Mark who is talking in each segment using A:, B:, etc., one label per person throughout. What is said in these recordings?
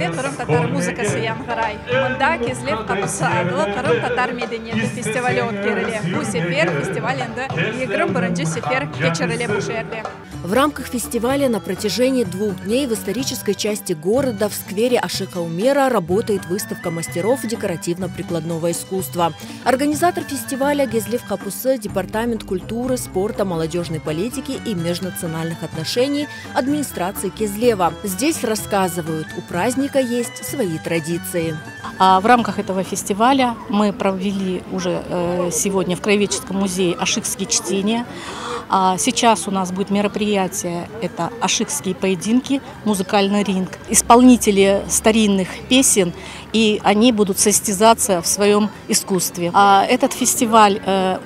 A: Кезлевде Кырым татар музыкасы яңгырай. Монда Кезлев капысы адылы Кырым татар медениеті фестивалі өткеріле. Бу сефер фестиваль енді 21-ші сефер кечеріле бу жерде.
B: В рамках фестиваля на протяжении 2 дней в исторической части города в сквере Ашика Умера работает выставка мастеров декоративно-прикладного искусства. Организатор фестиваля Кезлев Капусы, Департамент культуры, спорта, молодежной политики и межнациональных отношений администрации Кезлева. Здесь рассказывают, у праздника есть свои традиции.
C: В рамках этого фестиваля мы провели уже сегодня в Краеведческом музее ашикские чтения. Сейчас у нас будет мероприятие, это ашикские поединки, музыкальный ринг. Исполнители старинных песен, и они будут состязаться в своем искусстве. Этот фестиваль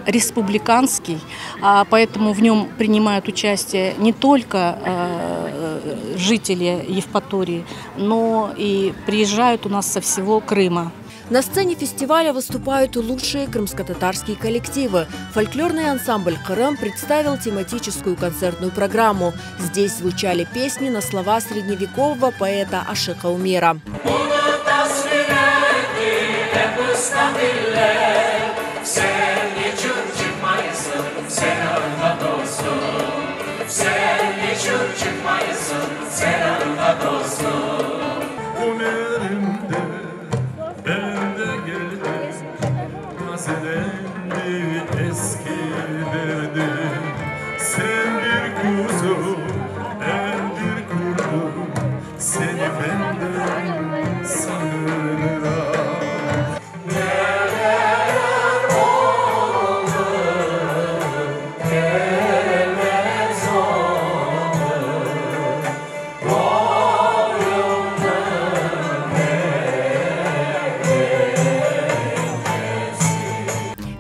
C: республиканский, поэтому в нем принимают участие не только жители Евпатории, но и приезжают у нас со всего Крыма.
B: На сцене фестиваля выступают лучшие крымско-татарские коллективы. Фольклорный ансамбль «Крым» представил тематическую концертную программу. Здесь звучали песни на слова средневекового поэта Ашика Умера.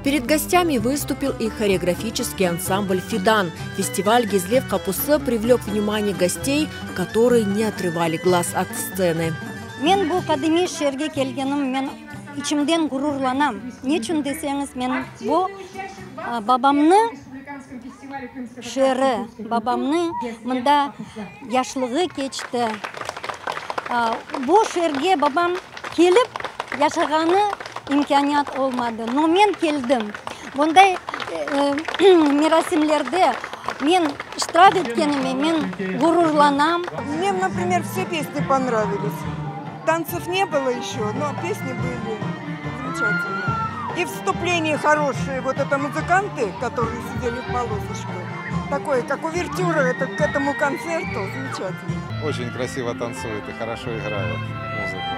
B: Перед гостями выступил и хореографический ансамбль «Фидан». Фестиваль Кезлев Капусы привлек внимание гостей, которые не отрывали глаз от сцены.
D: Мен бу кадими шерге келгеним, мен ичимден гурурланам. Нечун десеңиз, мен бу бабамны шері, бабамны мында яшлыгы кечти. Бу шерге бабам келип яшаганы имканият olmadı. Но мен келдим. Bunday мерасимлерде мен штраф еткениме мен гурурланам.
E: Мне, например, все песни понравились. Танцев не было еще, но песни были замечательные. И вступления хорошие. Вот это музыканты, которые сидели в полосочку. Такое, как увертюра это к этому концерту. Замечательно.
F: Очень красиво танцуют и хорошо играют музыку.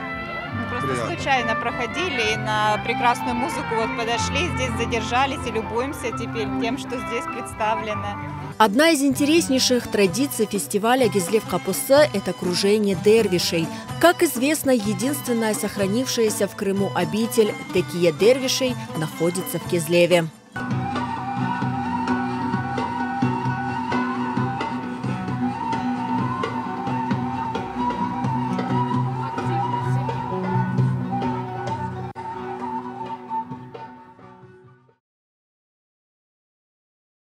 A: Мы просто случайно проходили и на прекрасную музыку вот подошли, здесь задержались и любуемся теперь тем, что здесь представлено.
B: Одна из интереснейших традиций фестиваля Кезлев Капусы – это кружение дервишей. Как известно, единственная сохранившаяся в Крыму обитель Текия дервишей находится в Кезлеве.